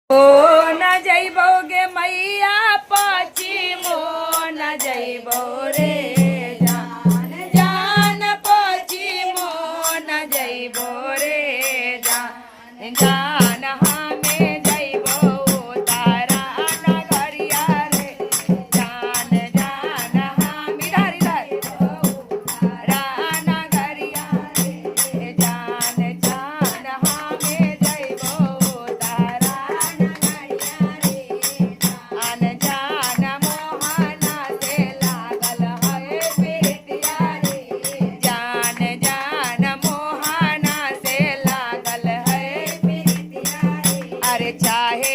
ओ न जइबो गे मैया पश्चिमो न जइबो रे जान जान पश्चिमो न जइबो रे जान जान हमें जइबो तारा नगरिया रे जान जान हम इधर इधर तारा नगरिया रे जान जान हमें जइबो तारा नगरिया रे जान जान मोहना से लागल है प्रीतिया रे जान जान मोहना से लागल है प्रीतिया रे अरे चाहे